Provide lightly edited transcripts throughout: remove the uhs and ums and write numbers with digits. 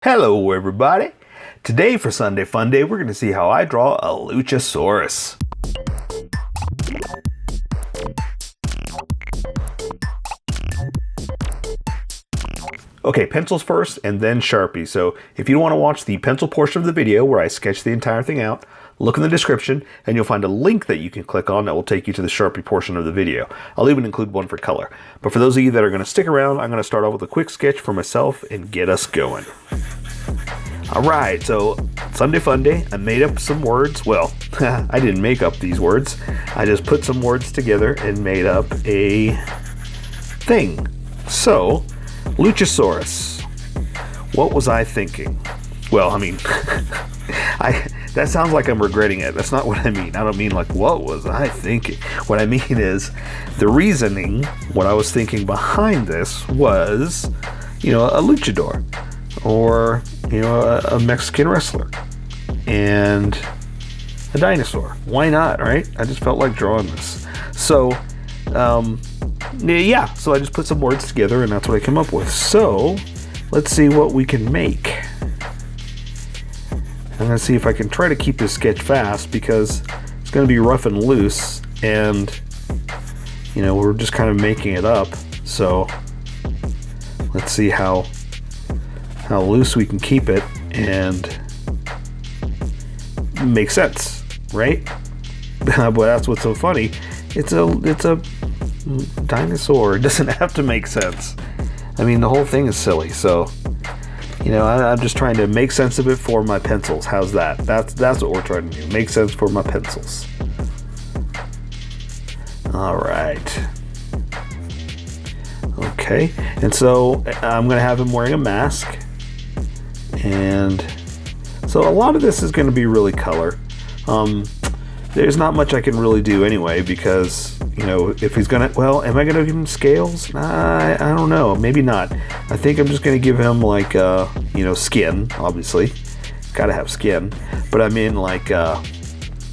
Hello everybody! Today for Sunday Fun Day, we're going to see how I draw a Luchasaurus. Okay, pencils first and then Sharpie. So if you want to watch the pencil portion of the video where I sketch the entire thing out, look in the description and you'll find a link that you can click on that will take you to the Sharpie portion of the video. I'll even include one for color. But for those of you that are going to stick around, I'm going to start off with a quick sketch for myself and get us going. Alright, so Sunday Fun Day, I made up some words. Well, I didn't make up these words. I just put some words together and made up a thing. So, Luchasaurus. What was I thinking? Well, I mean, that sounds like I'm regretting it. That's not what I mean. I don't mean like, what was I thinking? What I mean is, the reasoning, what I was thinking behind this was, a luchador. Or, a Mexican wrestler. And a dinosaur. Why not, right? I just felt like drawing this. So, yeah, so I just put some words together and that's what I came up with. So, let's see what we can make. I'm going to see if I can try to keep this sketch fast because it's going to be rough and loose and, we're just kind of making it up. So, let's see how loose we can keep it and make sense, right? But that's what's so funny. It's a dinosaur. It doesn't have to make sense. I mean, the whole thing is silly. So, I'm just trying to make sense of it for my pencils. How's that? That's what we're trying to do. Make sense for my pencils. All right. Okay. And so I'm going to have him wearing a mask. And so a lot of this is going to be really color. There's not much I can really do anyway because, if he's going to, well, am I going to give him scales? I don't know. Maybe not. I think I'm just going to give him like, skin, obviously. Got to have skin. But I mean like, I'm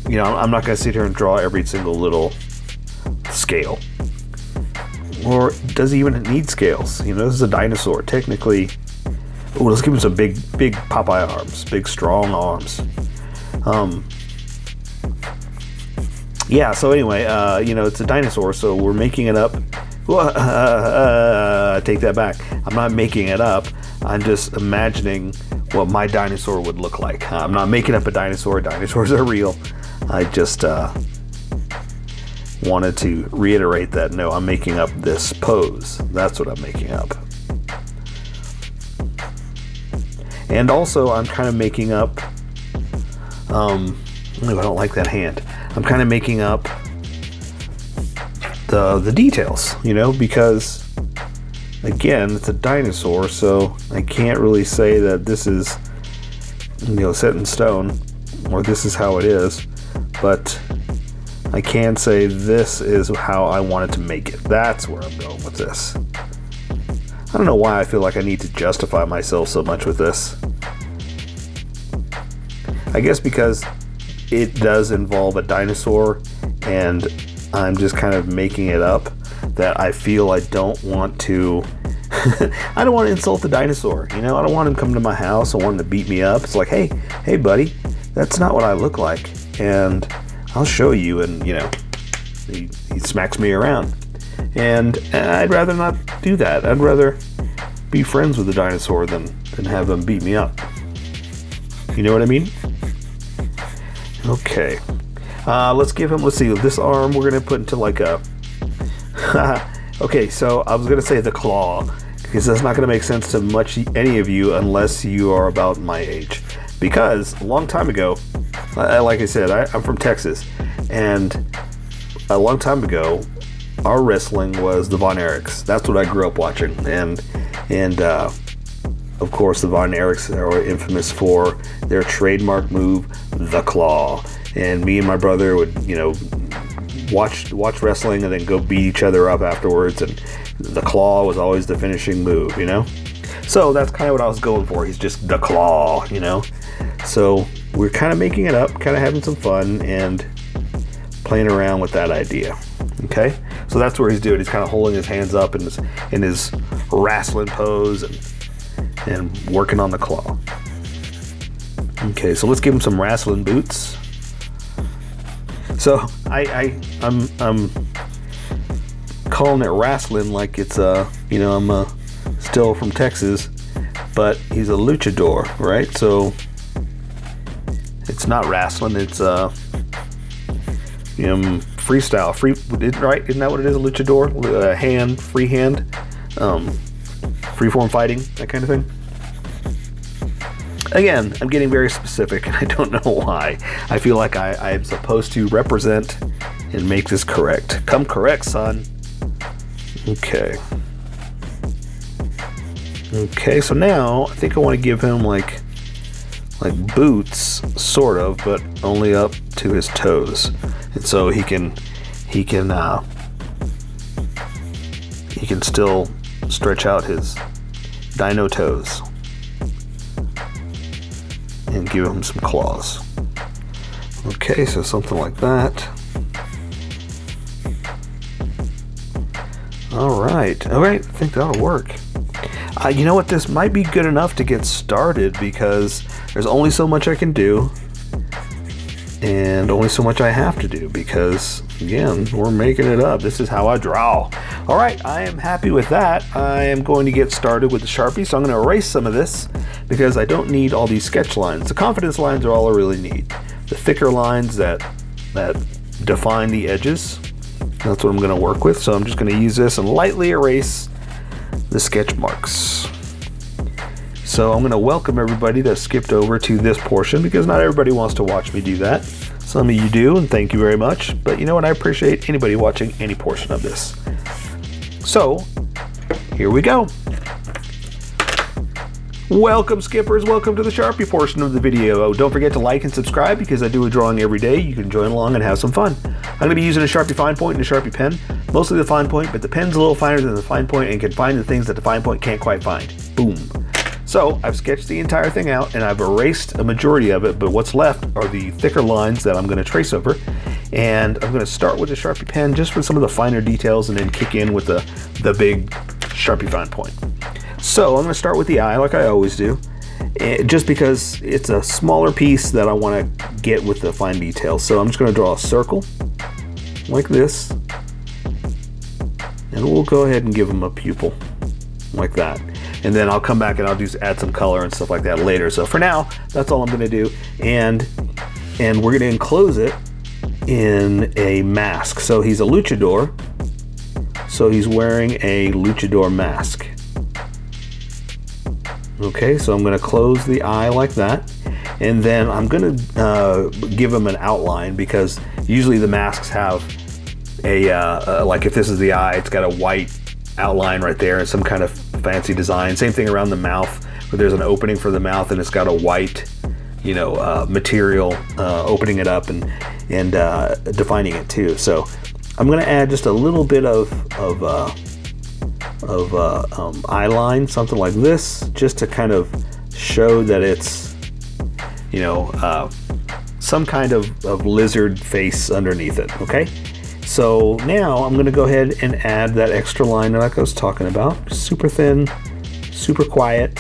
not going to sit here and draw every single little scale. Or does he even need scales? This is a dinosaur. Technically, let's give him some big Popeye arms, big strong arms. Yeah, so anyway, it's a dinosaur, so we're making it up. Take that back. I'm not making it up. I'm just imagining what my dinosaur would look like. I'm not making up a dinosaur. Dinosaurs are real. I just wanted to reiterate that, no, I'm making up this pose. That's what I'm making up. And also, I'm kind of making up, I don't like that hand. I'm kind of making up the details, because, again, it's a dinosaur, so I can't really say that this is, set in stone, or this is how it is, but I can say this is how I wanted to make it. That's where I'm going with this. I don't know why I feel like I need to justify myself so much with this. I guess because it does involve a dinosaur and I'm just kind of making it up that I feel I don't want to I don't want to insult the dinosaur. I don't want him coming to my house. I want him to beat me up. It's like, hey buddy, that's not what I look like and I'll show you. And he smacks me around. And I'd rather not do that. I'd rather be friends with the dinosaur than have him beat me up. You know what I mean? Okay. Let's see, this arm we're going to put into like a... Okay, so I was going to say the claw, because that's not going to make sense to any of you unless you are about my age. Because a long time ago, like I said, I'm from Texas, and a long time ago, our wrestling was the Von Erichs. That's what I grew up watching. And of course, the Von Erichs are infamous for their trademark move, the claw. And me and my brother would, watch wrestling and then go beat each other up afterwards. And the claw was always the finishing move, So that's kind of what I was going for. He's just the claw, So we're kind of making it up, kind of having some fun and playing around with that idea. Okay, so that's where he's doing. He's kind of holding his hands up in his wrestling pose, and working on the claw. Okay, so let's give him some wrestling boots. So I'm calling it wrestling like it's you know, I'm still from Texas, but he's a luchador, right? So it's not wrestling, it's you know, freestyle, right? Isn't that what it is? A luchador, free hand, freeform fighting, that kind of thing. Again, I'm getting very specific, and I don't know why. I feel like I am supposed to represent and make this correct. Come correct, son. Okay. Okay, so now I think I want to give him like boots, sort of, but only up to his toes, and so he can still stretch out his dino toes and give him some claws. Okay, so something like that. All right, I think that'll work. You know what, this might be good enough to get started because there's only so much I can do and only so much I have to do because, again, we're making it up. This is how I draw. All right, I am happy with that. I am going to get started with the Sharpie, so I'm going to erase some of this because I don't need all these sketch lines. The confidence lines are all I really need. The thicker lines that define the edges, that's what I'm going to work with. So I'm just going to use this and lightly erase the sketch marks. So I'm going to welcome everybody that skipped over to this portion because not everybody wants to watch me do that. Some of you do, and thank you very much. But you know what? I appreciate anybody watching any portion of this. So here we go. Welcome, skippers. Welcome to the Sharpie portion of the video. Oh, don't forget to like and subscribe because I do a drawing every day. You can join along and have some fun. I'm going to be using a Sharpie fine point and a Sharpie pen. Mostly the fine point, but the pen's a little finer than the fine point and can find the things that the fine point can't quite find. Boom. So I've sketched the entire thing out and I've erased a majority of it, but what's left are the thicker lines that I'm going to trace over. And I'm going to start with the Sharpie pen just for some of the finer details and then kick in with the big Sharpie fine point. So I'm going to start with the eye like I always do, just because it's a smaller piece that I want to get with the fine details. So I'm just going to draw a circle like this, and we'll go ahead and give him a pupil like that. And then I'll come back and I'll just add some color and stuff like that later. So for now, that's all I'm going to do. And we're going to enclose it in a mask. So he's a luchador, so he's wearing a luchador mask. Okay, so I'm going to close the eye like that, and then I'm going to give him an outline because usually the masks have a like if this is the eye, it's got a white outline right there and some kind of fancy design. Same thing around the mouth, where there's an opening for the mouth and it's got a white, you know, material opening it up and defining it too. So I'm going to add just a little bit of eye line, something like this, just to kind of show that it's, you know, some kind of lizard face underneath it. Okay, so now I'm going to go ahead and add that extra line like I was talking about. Super thin, super quiet,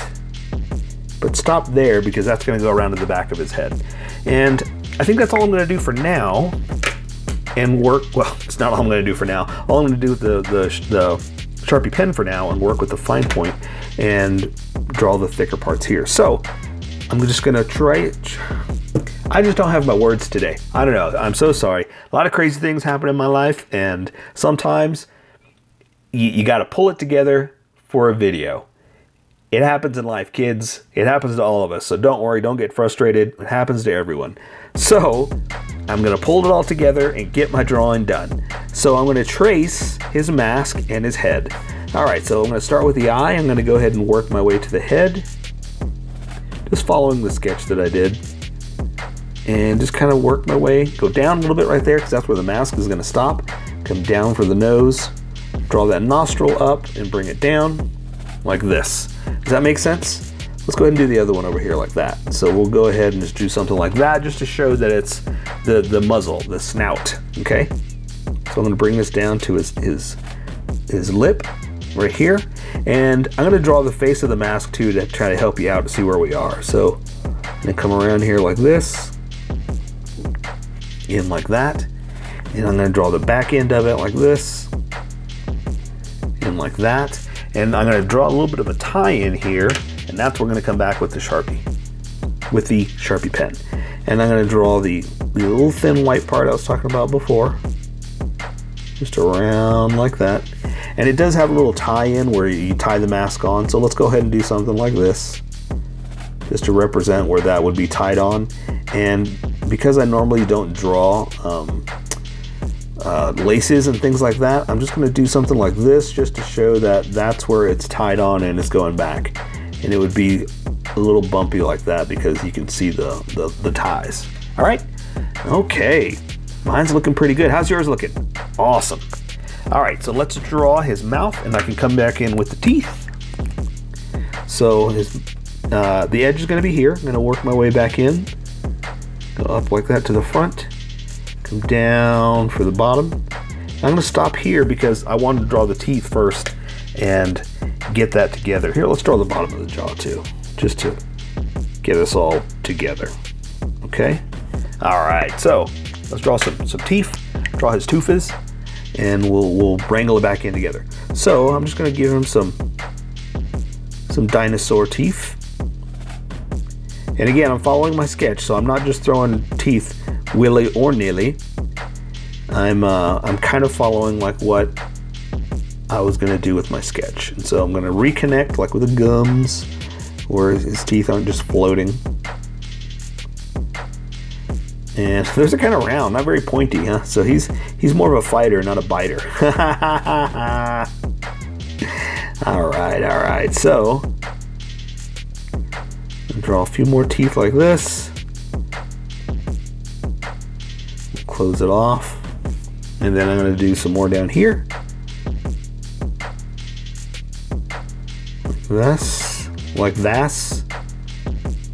but stop there because that's going to go around to the back of his head. And I think that's all I'm going to do for now. And work, well, it's not all I'm going to do for now. All I'm going to do with the Sharpie pen for now and work with the fine point and draw the thicker parts here. So I'm just gonna try it. I just don't have my words today. I don't know, I'm so sorry. A lot of crazy things happen in my life, and sometimes you gotta pull it together for a video. It happens in life, kids. It happens to all of us, so don't worry, don't get frustrated. It happens to everyone. So I'm gonna pull it all together and get my drawing done. So I'm gonna trace his mask and his head. All right, so I'm gonna start with the eye. I'm gonna go ahead and work my way to the head, just following the sketch that I did. And just kind of work my way, go down a little bit right there because that's where the mask is gonna stop. Come down for the nose, draw that nostril up and bring it down like this. Does that make sense? Let's go ahead and do the other one over here like that. So we'll go ahead and just do something like that just to show that it's the muzzle, the snout, okay? So I'm gonna bring this down to his lip right here. And I'm gonna draw the face of the mask too to try to help you out to see where we are. So I'm gonna come around here like this, in like that. And I'm gonna draw the back end of it like this, in like that. And I'm gonna draw a little bit of a tie in here, and that's where we're gonna come back with the Sharpie, with the Sharpie pen. And I'm gonna draw the little thin white part I was talking about before, just around like that. And it does have a little tie-in where you tie the mask on, so let's go ahead and do something like this, just to represent where that would be tied on. And because I normally don't draw laces and things like that, I'm just going to do something like this just to show that that's where it's tied on and it's going back. And it would be a little bumpy like that because you can see the ties. All right, okay, mine's looking pretty good. How's yours looking? Awesome. All right, so let's draw his mouth, and I can come back in with the teeth. So the edge is going to be here. I'm going to work my way back in, go up like that to the front, come down for the bottom. I'm going to stop here because I wanted to draw the teeth first and get that together. Here, let's draw the bottom of the jaw too, just to get us all together. Okay. All right, so let's draw some teeth. Draw his toofes, and we'll wrangle it back in together. So I'm just going to give him some dinosaur teeth. And again, I'm following my sketch, so I'm not just throwing teeth willy or nilly. I'm kind of following like what I was going to do with my sketch. And so I'm going to reconnect like with the gums, where his teeth aren't just floating. And those are kind of round, not very pointy, huh? So he's more of a fighter, not a biter. All right. So I'll draw a few more teeth like this. Close it off, and then I'm going to do some more down here, like this,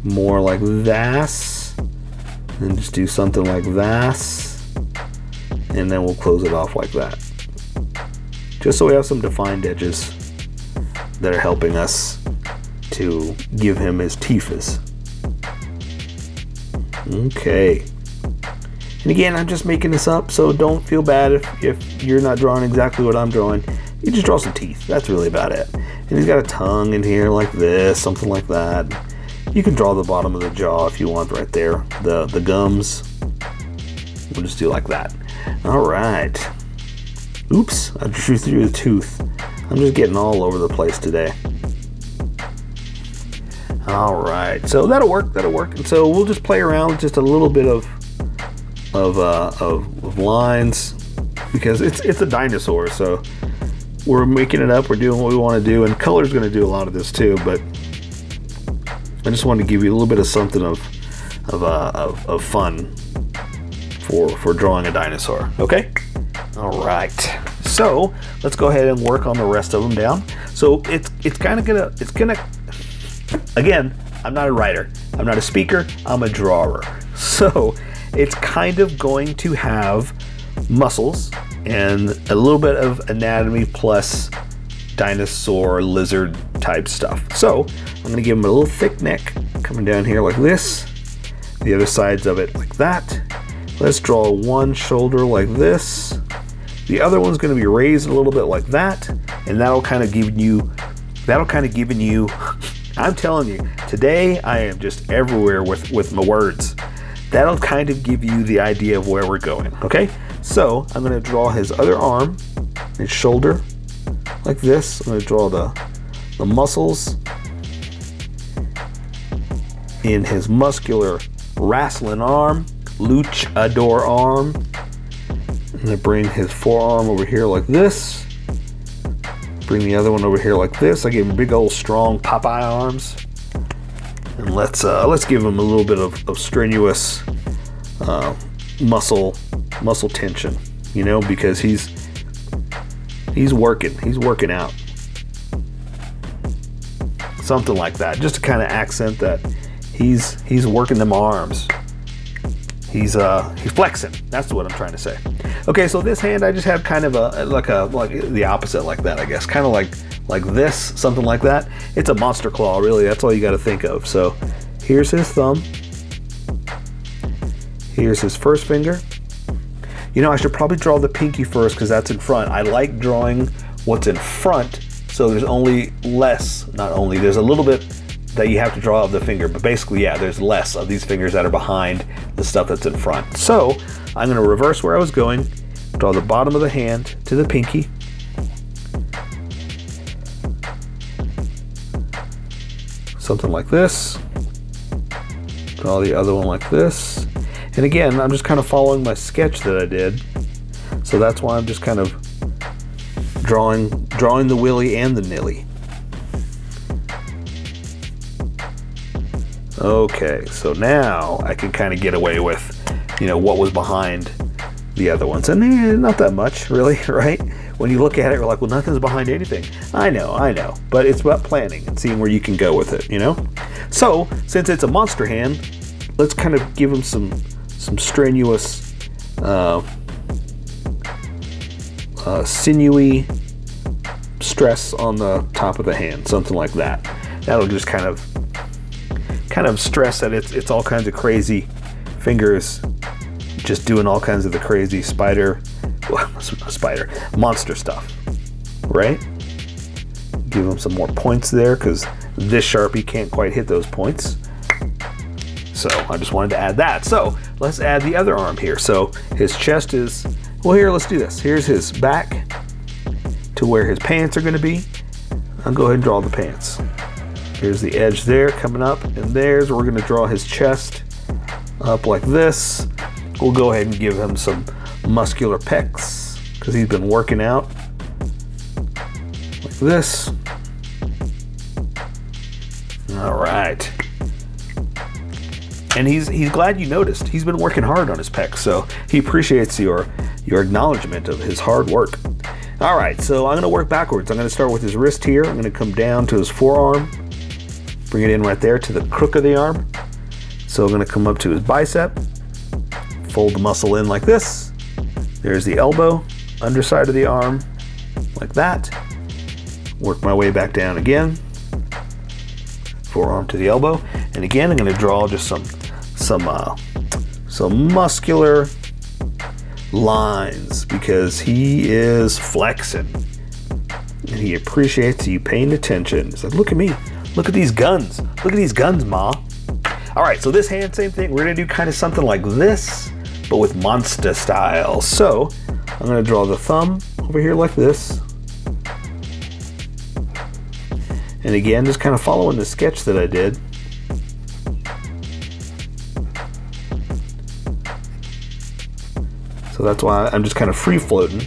more like this. And just do something like this, and then we'll close it off like that, just so we have some defined edges that are helping us to give him his teeths. Okay, and again, I'm just making this up, so don't feel bad if you're not drawing exactly what I'm drawing. You just draw some teeth, that's really about it. And he's got a tongue in here like this, something like that. You can draw the bottom of the jaw if you want right there. The gums, we'll just do like that. All right. Oops, I drew through the tooth. I'm just getting all over the place today. All right, so that'll work. And so we'll just play around with just a little bit of lines, because it's a dinosaur, so we're making it up. We're doing what we want to do, and color's going to do a lot of this too, but I just wanted to give you a little bit of something of fun for drawing a dinosaur. Okay. All right. So let's go ahead and work on the rest of them down. So it's gonna. Again, I'm not a writer. I'm not a speaker. I'm a drawer. So it's kind of going to have muscles and a little bit of anatomy plus dinosaur lizard type stuff. So I'm going to give him a little thick neck coming down here like this, the other sides of it like that. Let's draw one shoulder like this, the other one's going to be raised a little bit like that, and that'll kind of give you I'm telling you, today I am just everywhere with my words. That'll kind of give you the idea of where we're going. Okay, so I'm going to draw his other arm, his shoulder like this. I'm going to draw the muscles in his muscular wrestling arm, luchador arm. I'm going to bring his forearm over here like this. Bring the other one over here like this. I gave him big old strong Popeye arms. And let's give him a little bit of strenuous muscle tension, you know, because he's working out. Something like that, just to kind of accent that he's working them arms. He's flexing. That's what I'm trying to say. Okay, so this hand I just have kind of like the opposite like that, I guess. Kind of like this, something like that. It's a monster claw, really. That's all you got to think of. So here's his thumb. Here's his first finger. You know, I should probably draw the pinky first because that's in front. I like drawing what's in front, so there's only less, not only, there's a little bit that you have to draw of the finger, but basically, yeah, there's less of these fingers that are behind the stuff that's in front. So I'm going to reverse where I was going, draw the bottom of the hand to the pinky. Something like this. Draw the other one like this. And again, I'm just kind of following my sketch that I did. So that's why I'm just kind of drawing the willy and the nilly. Okay, so now I can kind of get away with, you know, what was behind the other ones. And not that much, really, right? When you look at it, you're like, well, nothing's behind anything. I know. But it's about planning and seeing where you can go with it, you know? So, since it's a monster hand, let's kind of give him some strenuous, sinewy stress on the top of the hand, something like that. That'll just kind of stress that it's all kinds of crazy fingers, just doing all kinds of the crazy monster stuff, right? Give him some more points there because this Sharpie can't quite hit those points. So I just wanted to add that. So let's add the other arm here. So his chest is, well, here, let's do this. Here's his back to where his pants are going to be. I'll go ahead and draw the pants. Here's the edge there coming up, and there's where we're going to draw his chest up like this. We'll go ahead and give him some muscular pecs because he's been working out like this. All right. And he's glad you noticed. He's been working hard on his pecs, so he appreciates your acknowledgement of his hard work. All right, so I'm going to work backwards. I'm going to start with his wrist here. I'm going to come down to his forearm, bring it in right there to the crook of the arm. So I'm going to come up to his bicep, fold the muscle in like this. There's the elbow, underside of the arm, like that. Work my way back down again. Forearm to the elbow. And again, I'm going to draw just some muscular lines because he is flexing and he appreciates you paying attention. He's like, look at me, look at these guns, ma. All right, so this hand, same thing. We're going to do kind of something like this, but with monster style. So I'm going to draw the thumb over here like this. And again, just kind of following the sketch that I did. So that's why I'm just kind of free floating.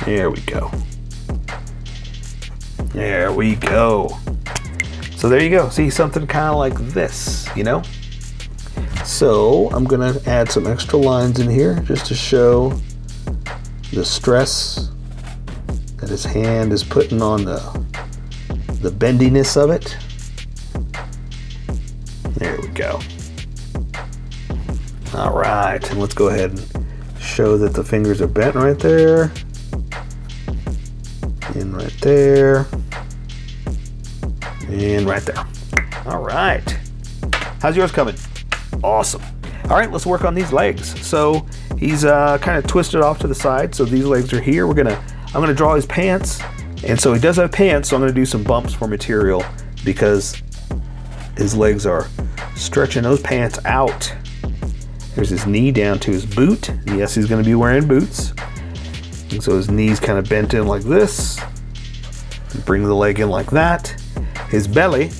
There we go. There we go. So there you go. See, something kind of like this, you know? So I'm gonna add some extra lines in here just to show the stress that his hand is putting on the bendiness of it. There we go. All right, and let's go ahead and show that the fingers are bent right there. And right there. And right there. All right. How's yours coming? Awesome. All right, let's work on these legs. So he's kind of twisted off to the side. So these legs are here. I'm gonna draw his pants. And so he does have pants, so I'm gonna do some bumps for material because his legs are stretching those pants out. There's his knee down to his boot. Yes, he's gonna be wearing boots. And so his knee's kind of bent in like this. Bring the leg in like that. His belly,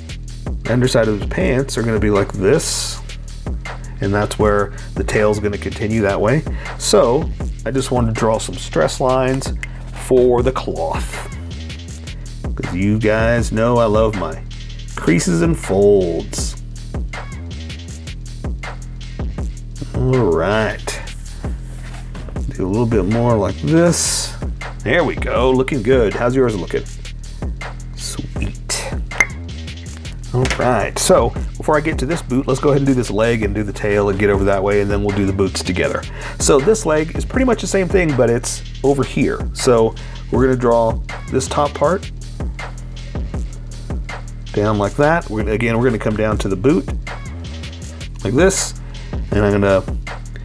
the underside of his pants are gonna be like this. And that's where the tail's gonna continue that way. So I just wanted to draw some stress lines for the cloth. Because you guys know I love my creases and folds. All right. Do a little bit more like this. There we go, looking good. How's yours looking? Sweet. All right, so before I get to this boot, let's go ahead and do this leg and do the tail and get over that way, and then we'll do the boots together. So this leg is pretty much the same thing, but it's over here. So we're gonna draw this top part down like that. We're gonna come down to the boot like this, and I'm gonna,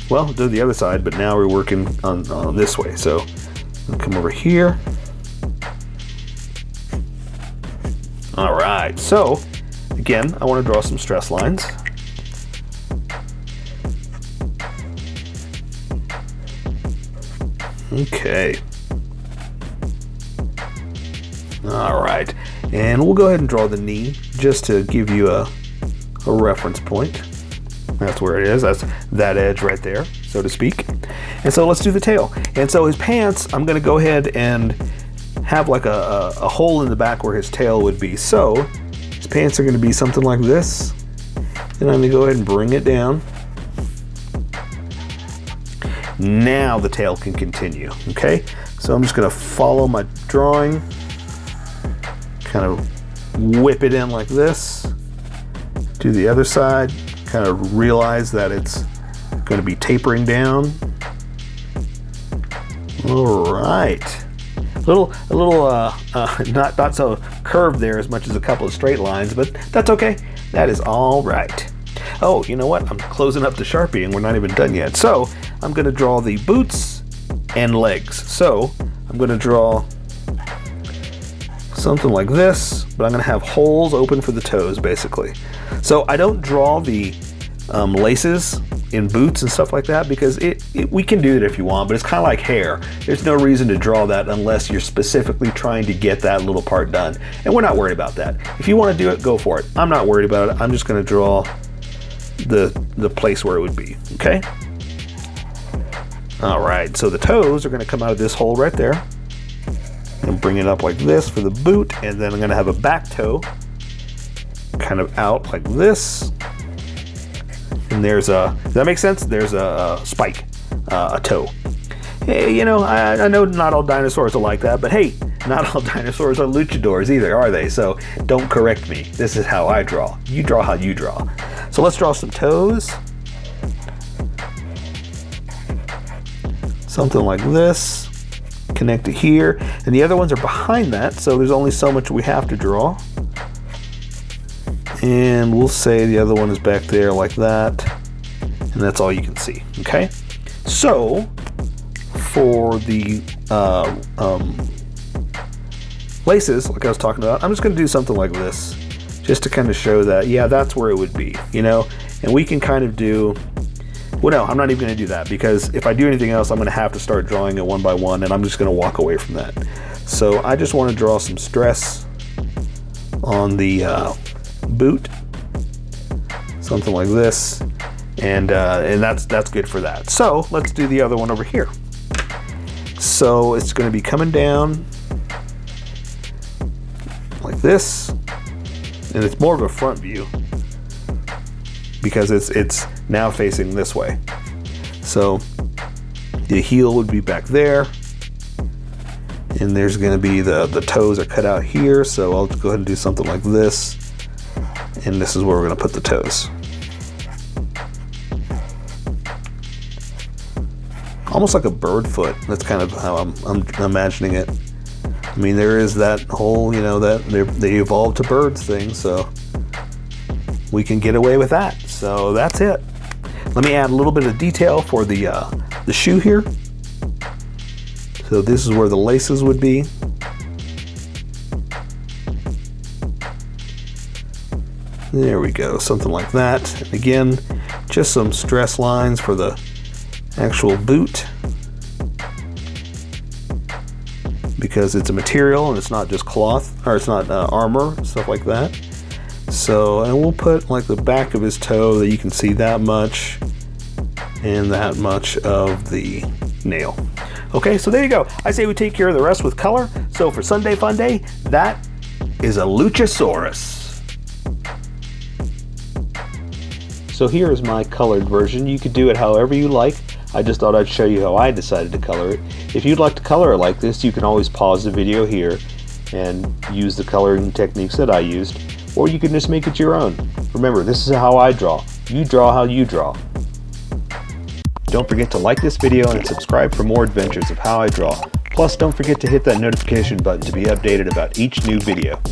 well, do the other side, but now we're working on this way. So I'll come over here. All right, so again, I want to draw some stress lines. Okay. All right, and we'll go ahead and draw the knee just to give you a reference point. That's where it is. That's that edge right there, so to speak. And so let's do the tail. And so his pants, I'm going to go ahead and have like a hole in the back where his tail would be. So his pants are going to be something like this. And I'm going to go ahead and bring it down. Now the tail can continue. Okay, so I'm just going to follow my drawing, kind of whip it in like this. Do the other side, kind of realize that it's going to be tapering down. All right, a little not so curved there as much as a couple of straight lines, but that's okay. That is all right. Oh, you know what? I'm closing up the Sharpie and we're not even done yet. So I'm going to draw the boots and legs. So I'm going to draw something like this, but I'm going to have holes open for the toes, basically. So I don't draw the laces in boots and stuff like that because we can do it if you want, but it's kind of like hair. There's no reason to draw that unless you're specifically trying to get that little part done, and we're not worried about that. If you want to do it, go for it. I'm not worried about it. I'm just going to draw the place where it would be. Okay. All right, so the toes are going to come out of this hole right there and bring it up like this for the boot, and then I'm going to have a back toe kind of out like this. And there's a, does that make sense? There's a spike, a toe. Hey, you know, I know not all dinosaurs are like that, but hey, not all dinosaurs are luchadors either, are they? So don't correct me. This is how I draw. You draw how you draw. So let's draw some toes. Something like this. Connect it here. And the other ones are behind that, so there's only so much we have to draw. And we'll say the other one is back there like that, and that's all you can see. Okay, so for the laces, like I was talking about, I'm just going to do something like this just to kind of show that, yeah, that's where it would be, you know. And we can kind of do, well, no, I'm not even going to do that, because if I do anything else, I'm going to have to start drawing it one by one, and I'm just going to walk away from that. So I just want to draw some stress on the boot, something like this, and that's good for that. So let's do the other one over here. So it's going to be coming down like this, and it's more of a front view because it's now facing this way. So the heel would be back there, and there's going to be the toes are cut out here. So I'll go ahead and do something like this. And this is where we're going to put the toes. Almost like a bird foot. That's kind of how I'm imagining it. I mean, there is that whole, you know, that they evolved to birds thing, so we can get away with that. So that's it. Let me add a little bit of detail for the shoe here. So this is where the laces would be. There we go, something like that. And again, just some stress lines for the actual boot, because it's a material and it's not just cloth, or it's not armor, stuff like that. So, and we'll put like the back of his toe that you can see that much, and that much of the nail. Okay, so there you go. I say we take care of the rest with color. So for Sunday Fun Day, that is a Luchasaurus. So here is my colored version. You could do it however you like. I just thought I'd show you how I decided to color it. If you'd like to color it like this, you can always pause the video here and use the coloring techniques that I used. or you can just make it your own. Remember, this is how I draw. You draw how you draw. Don't forget to like this video and subscribe for more adventures of how I draw. Plus, don't forget to hit that notification button to be updated about each new video.